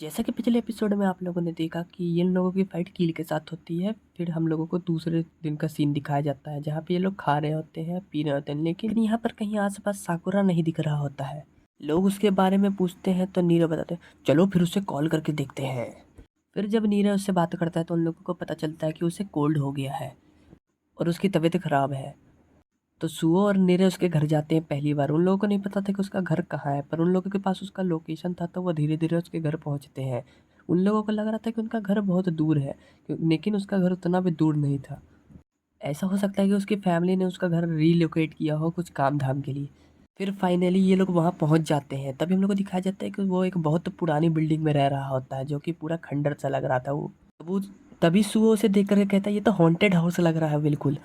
जैसा कि पिछले एपिसोड में आप लोगों ने देखा कि इन लोगों की फाइट कील के साथ होती है। फिर हम लोगों को दूसरे दिन का सीन दिखाया जाता है जहाँ पे ये लोग खा रहे होते हैं, पी रहे होते हैं, लेकिन यहाँ पर कहीं आसपास साकुरा नहीं दिख रहा होता है। लोग उसके बारे में पूछते हैं तो नीरज बताते हैं, चलो फिर उसे कॉल करके देखते हैं। फिर जब नीरज उससे बात करता है तो उन लोगों को पता चलता है कि उसे कोल्ड हो गया है और उसकी तबीयत खराब है। तो सुओ और नीरज उसके घर जाते हैं पहली बार। उन लोगों को नहीं पता था कि उसका घर कहाँ है, पर उन लोगों के पास उसका लोकेशन था तो वो धीरे धीरे उसके घर पहुंचते हैं। उन लोगों को लग रहा था कि उनका घर बहुत दूर है, लेकिन उसका घर उतना भी दूर नहीं था। ऐसा हो सकता है कि उसकी फैमिली ने उसका घर रीलोकेट किया हो कुछ काम धाम के लिए। फिर फाइनली ये लोग वहाँ पहुँच जाते हैं। तभी हम लोग को दिखाया जाता है कि वो एक बहुत पुरानी बिल्डिंग में रह रहा होता है जो कि पूरा खंडर सा लग रहा था वो तभी सुओ उसे देख करके कहता है, ये तो हॉन्टेड हाउस लग रहा है बिल्कुल।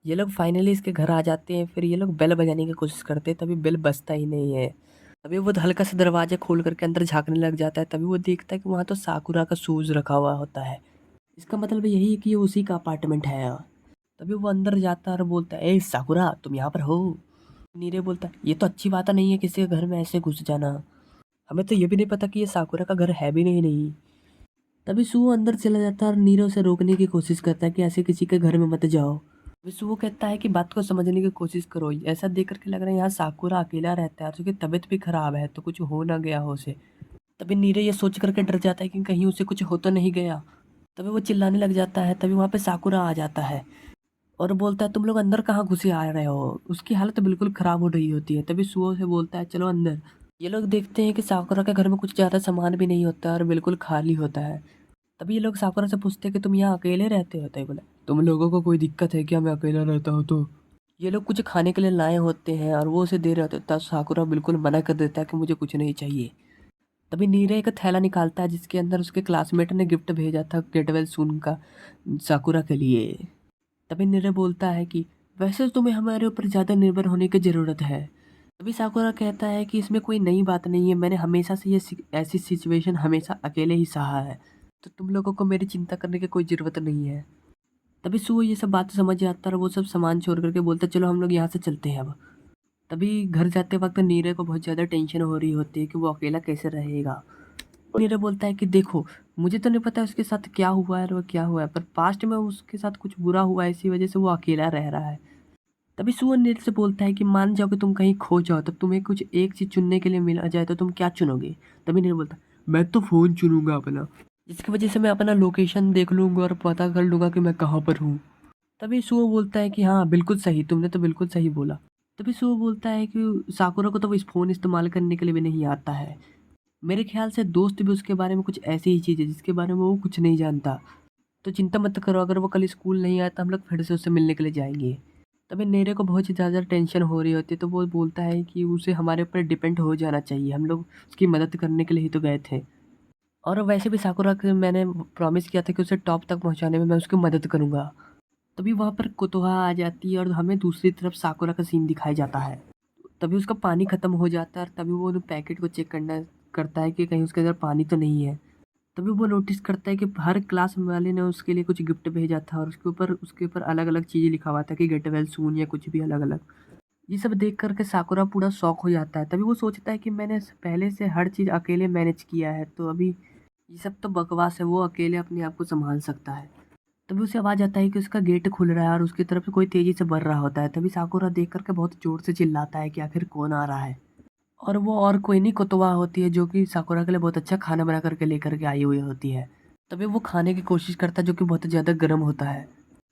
ये लोग फाइनली इसके घर आ जाते हैं। फिर ये लोग बेल बजाने की कोशिश करते हैं, तभी बेल बजता ही नहीं है। तभी वो हल्का सा दरवाजा खोल करके अंदर झांकने लग जाता है। तभी वो देखता है कि वहाँ तो साकुरा का शूज रखा हुआ होता है। इसका मतलब यही है कि ये उसी का अपार्टमेंट है। तभी वो अंदर जाता है और बोलता है, ए साकुरा तुम यहाँ पर हो। नीरे बोलता है, ये तो अच्छी बात नहीं है किसी के घर में ऐसे घुस जाना। हमें तो ये भी नहीं पता कि ये साकुरा का घर है भी नहीं। तभी सुओ अंदर चला जाता है और नीरव उसे रोकने की कोशिश करता है कि ऐसे किसी के घर में मत जाओ। तभी सुओ कहता है कि बात को समझने की कोशिश करो। ऐसा देख करके लग रहा है यहाँ साकुरा अकेला रहता है और उसकी तबीयत भी खराब है, तो कुछ हो ना गया हो उसे। तभी नीरव ये सोच करके डर जाता है कि कहीं उसे कुछ हो तो नहीं गया। तभी वो चिल्लाने लग जाता है। तभी वहाँ पे साकुरा आ जाता है और बोलता है, तुम लोग अंदर कहाँ घुसे आ रहे हो। उसकी हालत बिल्कुल खराब हो रही होती है। तभी सुओ से बोलता है, चलो अंदर। ये लोग देखते हैं कि साकुरा के घर में कुछ ज़्यादा सामान भी नहीं होता और बिल्कुल खाली होता है। तभी ये लोग साकुरा से पूछते हैं कि तुम यहाँ अकेले रहते हो। तो ये बोला, तुम लोगों को कोई दिक्कत है क्या मैं अकेला रहता हूँ तो। ये लोग कुछ खाने के लिए लाए होते हैं और वो उसे दे रहे होते हैं, तब साकुरा बिल्कुल मना कर देता है कि मुझे कुछ नहीं चाहिए। तभी नीरे एक थैला निकालता है जिसके अंदर उसके क्लासमेट ने गिफ्ट भेजा था गेट वेल सून का साकुरा के लिए। तभी नीरे बोलता है कि वैसे तो तुम्हें हमारे ऊपर ज़्यादा निर्भर होने की ज़रूरत है। तभी साकुरा कहता है कि इसमें कोई नई बात नहीं है, मैंने हमेशा से ऐसी सिचुएशन हमेशा अकेले ही सहा है, तो तुम लोगों को मेरी चिंता करने की कोई ज़रूरत नहीं है। तभी सुओ ये सब बात समझ आता है और वो सब सामान छोड़ करके बोलता है, चलो हम लोग यहाँ से चलते हैं अब। तभी घर जाते वक्त नीरज को बहुत ज़्यादा टेंशन हो रही होती है कि वो अकेला कैसे रहेगा। नीरज बोलता है कि देखो, मुझे तो नहीं पता उसके साथ क्या हुआ है और वो क्या हुआ है, पर पास्ट में उसके साथ कुछ बुरा हुआ है, इसी वजह से वो अकेला रह रहा है। तभी सुअर नीरज से बोलता है कि मान जाओ कि तुम कहीं खो जाओ, तब तुम्हें कुछ एक चीज़ चुनने के लिए मिल जाए तो तुम क्या चुनोगे। तभी नीरज बोलता है, मैं तो फ़ोन चुनूंगा अपना, जिसकी वजह से मैं अपना लोकेशन देख लूंगा और पता कर लूंगा कि मैं कहाँ पर हूँ। तभी सुओ बोलता है कि हाँ बिल्कुल सही, तुमने तो बिल्कुल सही बोला। तभी सुओ बोलता है कि साकुरा को तो वो इस फ़ोन इस्तेमाल करने के लिए भी नहीं आता है। मेरे ख्याल से दोस्त भी उसके बारे में कुछ ऐसी ही चीज़ है जिसके बारे में वो कुछ नहीं जानता। तो चिंता मत करो, अगर वो कल स्कूल नहीं आया तो हम लोग फिर से उससे मिलने के लिए जाएंगे। तभी नेरे को बहुत ही ज़्यादा टेंशन हो रही होती है, तो वो बोलता है कि उसे हमारे ऊपर डिपेंड हो जाना चाहिए, हम लोग उसकी मदद करने के लिए ही तो गए थे। और वैसे भी साकुरा के मैंने प्रॉमिस किया था कि उसे टॉप तक पहुंचाने में मैं उसकी मदद करूंगा। तभी वहाँ पर कोतोहा आ जाती है और हमें दूसरी तरफ साकुरा का सीन दिखाया जाता है। तभी उसका पानी ख़त्म हो जाता है और तभी वो पैकेट को चेक करना करता है कि कहीं उसके अंदर पानी तो नहीं है। तभी वो नोटिस करता है कि हर क्लास वाले ने उसके लिए कुछ गिफ्ट भेजा था और उसके ऊपर अलग अलग चीज़ें लिखा हुआ था कि गेट वेल सून या कुछ भी अलग अलग। ये सब देख करके साकुरा पूरा शौक हो जाता है। तभी वो सोचता है कि मैंने पहले से हर चीज़ अकेले मैनेज किया है, तो अभी ये सब तो बकवास है, वो अकेले अपने आप को संभाल सकता है। तभी उसे आवाज़ आता है कि उसका गेट खुल रहा है और उसकी तरफ से कोई तेज़ी से बढ़ रहा होता है। तभी साकुरा देख करके बहुत ज़ोर से चिल्लाता है कि आखिर कौन आ रहा है। और वो और कोई नहीं, कोतवा होती है जो कि साकुरा के लिए बहुत अच्छा खाना बना करके लेकर के आई हुई होती है। तभी वो खाने की कोशिश करता है जो कि बहुत ज़्यादा गर्म होता है।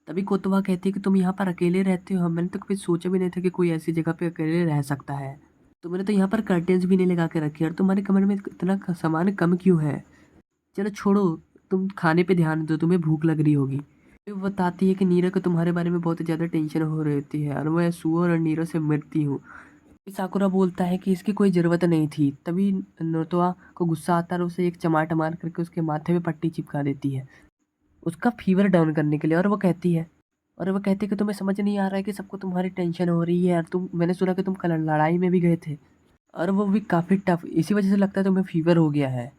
तभी कोतवा कहती है कि तुम यहाँ पर अकेले रहते हो, मैंने तो कभी सोचा भी नहीं था कि कोई ऐसी जगह पे अकेले रह सकता है। तुमने तो यहाँ पर कर्टेन्स भी नहीं लगा के रखे और तुम्हारे कमरे में इतना सामान कम क्यों है। चलो छोड़ो, तुम खाने पे ध्यान दो, तुम्हें भूख लग रही होगी। फिर वो बताती है कि नीरज को तुम्हारे बारे में बहुत ज़्यादा टेंशन हो रही होती है और मैं सुअर और नीरज से मिलती हूँ। साकुरा बोलता है कि इसकी कोई ज़रूरत नहीं थी। तभी नोतोआ को गुस्सा आता है और उसे एक चमाट मार करके उसके माथे में पट्टी चिपका देती है उसका फीवर डाउन करने के लिए। और वो कहती है कि तुम्हें समझ नहीं आ रहा है कि सबको तुम्हारी टेंशन हो रही है और मैंने सुना कि तुम कल लड़ाई में भी गए थे और वो भी काफ़ी टफ, इसी वजह से लगता है तुम्हें फीवर हो गया है।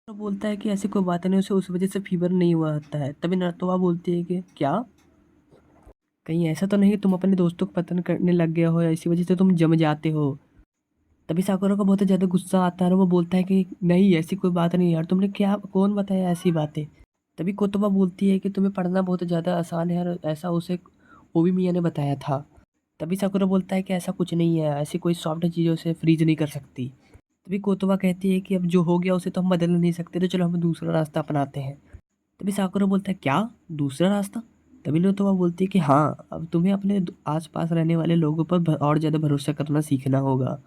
तो बोलता है कि ऐसी कोई बात नहीं, उसे उस वजह से फीवर नहीं हुआ होता है। तभी नतोआ बोलती है कि क्या, कहीं ऐसा तो नहीं कि तुम अपने दोस्तों को पतन करने लग गए हो या इसी वजह से तुम जम जाते हो। तभी साकुरा को बहुत ज़्यादा गुस्सा आता है और वो बोलता है कि नहीं ऐसी कोई बात नहीं यार, तुमने क्या कौन बताया ऐसी बातें। तभी कोतोबा बोलती है कि तुम्हें पढ़ना बहुत ज़्यादा आसान है और ऐसा उसे ओबी मिया ने बताया था। तभी साकुरा बोलता है कि ऐसा कुछ नहीं है, ऐसी कोई सॉफ्ट चीज़ों से फ्रीज नहीं कर सकती। तभी कोतोबा कहती है कि अब जो हो गया उसे तो हम बदल नहीं सकते, तो चलो हम दूसरा रास्ता अपनाते हैं। तभी साकुरा बोलता है क्या दूसरा रास्ता। तभी नोतोबा बोलती है कि हाँ, अब तुम्हें अपने आसपास रहने वाले लोगों पर और ज़्यादा भरोसा करना सीखना होगा।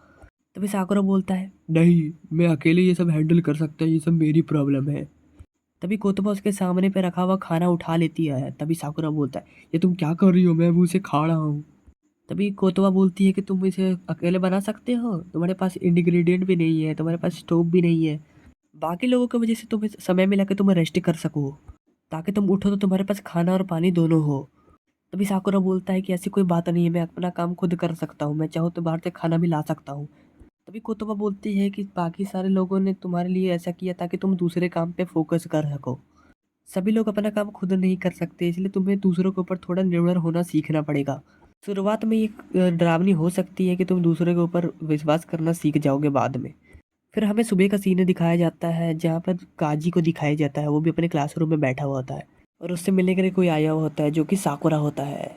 तभी साकुरा बोलता है नहीं, मैं अकेले ये सब हैंडल कर सकता, ये सब मेरी प्रॉब्लम है। तभी कोतोबा उसके सामने पे रखा हुआ खाना उठा लेती है। तभी साकुरा बोलता है ये तुम क्या कर रही हो, मैं अभी उसे खा रहा हूँ। तभी कोतोबा बोलती है कि तुम इसे अकेले बना सकते हो, तुम्हारे पास इंग्रेडिएंट भी नहीं है, तुम्हारे पास स्टोव भी नहीं है, बाकी लोगों की वजह से तुम्हें समय मिला कि तुम रेस्ट कर सको, ताकि तुम उठो तो तुम्हारे पास खाना और पानी दोनों हो। तभी साकुरा बोलता है कि ऐसी कोई बात नहीं है, मैं अपना काम खुद कर सकता हूँ, मैं चाहूँ तो बाहर से खाना भी ला सकता हूँ। तभी कोतोबा बोलती है कि बाकी सारे लोगों ने तुम्हारे लिए ऐसा किया ताकि तुम दूसरे काम पे फोकस कर सको, सभी लोग अपना काम खुद नहीं कर सकते, इसलिए तुम्हें दूसरों के ऊपर थोड़ा निर्भर होना सीखना पड़ेगा। शुरुआत में ये डरावनी हो सकती है कि तुम दूसरे के ऊपर विश्वास करना सीख जाओगे बाद में। फिर हमें सुबह का सीन दिखाया जाता है जहाँ पर काजी को दिखाया जाता है, वो भी अपने क्लासरूम में बैठा हुआ होता है और उससे मिलने के लिए कोई आया हुआ होता है जो कि साकुरा होता है।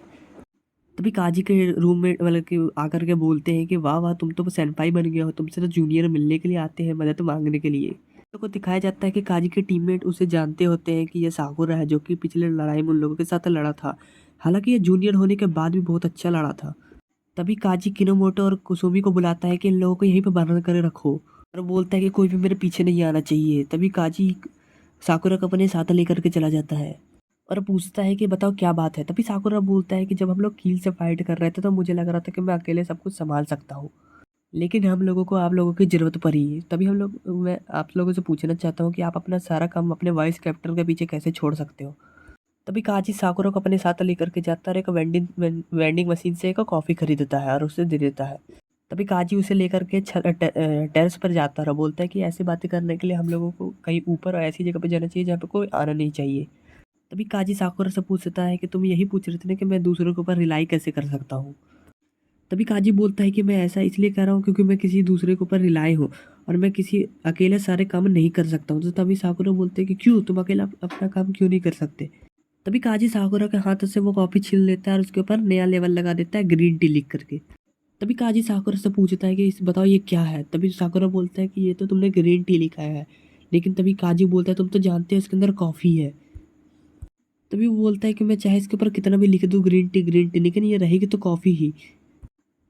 तभी काजी के रूम में मतलब कि आकर के बोलते हैं कि वाह वाह, तुम तो सेनपाई बन गए हो, तुमसे तो जूनियर मिलने के लिए आते हैं मदद मांगने के लिए। तो को दिखाया जाता है कि काजी के टीममेट उसे जानते होते हैं कि यह साकुरा है जो कि पिछले लड़ाई में उन लोगों के साथ लड़ा था, हालांकि ये जूनियर होने के बाद भी बहुत अच्छा लड़ा था। तभी काजी किनोमोटो और कुसुमी को बुलाता है कि इन लोगों को यहीं पर बंद कर रखो और बोलता है कि कोई भी मेरे पीछे नहीं आना चाहिए। तभी काजी साकुरा को अपने साथ लेकर के चला जाता है और पूछता है कि बताओ क्या बात है। तभी साकुरा बोलता है कि जब हम लोग कील से फाइट कर रहे थे तो मुझे लग रहा था कि मैं अकेले सब कुछ संभाल सकता हूँ, लेकिन हम लोगों को आप लोगों की ज़रूरत पड़ी। तभी मैं आप लोगों से पूछना चाहता हूँ कि आप अपना सारा काम अपने वाइस कैप्टन के पीछे कैसे छोड़ सकते हो। तभी काजी साकुरा को अपने साथ लेकर के जाता है और एक वेंडिंग मशीन से एक कॉफ़ी खरीदता है और उसे दे देता है। तभी काजी उसे लेकर के टेरेस पर जाता है और बोलता है कि ऐसी बातें करने के लिए हम लोगों को कहीं ऊपर और ऐसी जगह पे जाना चाहिए जहाँ पे कोई आना नहीं चाहिए। तभी काजी साकुरा से पूछता है कि तुम यही पूछ रहे थे ना कि मैं दूसरों के ऊपर रिलाई कैसे कर सकता हूँ। तभी काजी बोलता है कि मैं ऐसा इसलिए कह रहा हूँ क्योंकि मैं किसी दूसरे के ऊपर रिलाई हूँ और मैं किसी अकेले सारे काम नहीं कर सकता हूँ। तो तभी साकुरा बोलते हैं कि क्यों, तुम अकेला अपना काम क्यों नहीं कर सकते। तभी काजी साकुरा के हाथ से वो कॉफ़ी छीन लेता है और उसके ऊपर नया लेवल लगा देता है ग्रीन टी लिख करके। तभी काजी साकुरा से पूछता है कि इस बताओ ये क्या है। तभी साकुरा बोलता है कि ये तो तुमने ग्रीन टी लिखा है, लेकिन तभी काजी बोलता है तुम तो जानते हो इसके अंदर कॉफ़ी है। तभी वो बोलता है कि मैं चाहे इसके ऊपर कितना भी लिख दूँ ग्रीन टी, लेकिन ये रहेगी तो कॉफ़ी ही।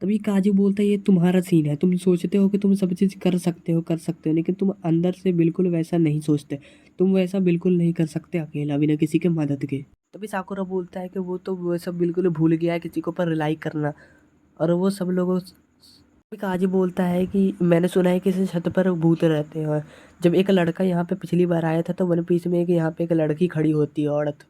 तभी काजू बोलता है ये तुम्हारा सीन है, तुम सोचते हो कि तुम सब चीज़ कर सकते हो, लेकिन तुम अंदर से बिल्कुल वैसा नहीं सोचते, तुम वैसा बिल्कुल नहीं कर सकते अकेला बिना किसी के मदद के। तभी साकुरा बोलता है कि वो तो वो सब बिल्कुल भूल गया है किसी के ऊपर रिलाई करना, और वो सब लोगों। तभी काजी बोलता है कि मैंने सुना है कि इस छत पर भूत रहते हैं, जब एक लड़का यहाँ पे पिछली बार आया था तो वन पीस में एक यहाँ पे एक लड़की खड़ी होती है, औरत।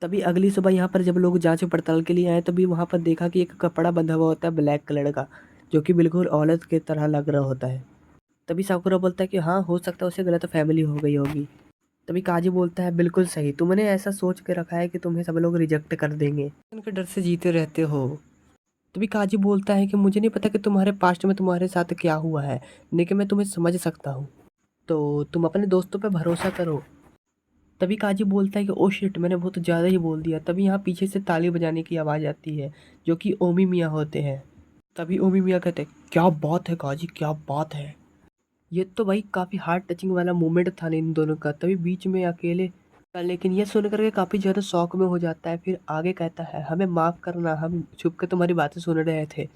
तभी अगली सुबह यहाँ पर जब लोग जांच पड़ताल के लिए आए तभी वहाँ पर देखा कि एक कपड़ा बंधा हुआ होता है ब्लैक कलर का, जो कि बिल्कुल औरत की तरह लग रहा होता है। तभी साकुरा बोलता है कि हाँ हो सकता है उसे गलत फैमिली हो गई होगी। तभी काजी बोलता है बिल्कुल सही, तुमने ऐसा सोच के रखा है कि तुम्हें सब लोग रिजेक्ट कर देंगे, उनके डर से जीते रहते हो। तभी काजी बोलता है कि मुझे नहीं पता कि तुम्हारे पास्ट में तुम्हारे साथ क्या हुआ है, लेकिन मैं तुम्हें समझ सकता हूँ, तो तुम अपने दोस्तों पे भरोसा करो। तभी काजी बोलता है कि ओ शिट, मैंने बहुत ज़्यादा ही बोल दिया। तभी यहाँ पीछे से ताली बजाने की आवाज़ आती है जो कि ओमी मियाँ होते हैं। तभी ओमी मियाँ कहते हैं क्या बात है काजी, क्या बात है। ये तो भाई काफ़ी हार्ट टचिंग वाला मोमेंट था इन दोनों का। तभी बीच में अकेले लेकिन ये सुन करके काफ़ी ज़्यादा शौक में हो जाता है। फिर आगे कहता है हमें माफ़ करना, हम छुप के तुम्हारी बातें सुन रहे थे।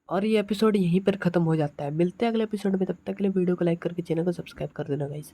और ये एपिसोड यहीं पर ख़त्म हो जाता है। मिलते हैं अगले एपिसोड में, तब तक के लिए वीडियो को लाइक करके चैनल को सब्सक्राइब कर देना गाइस।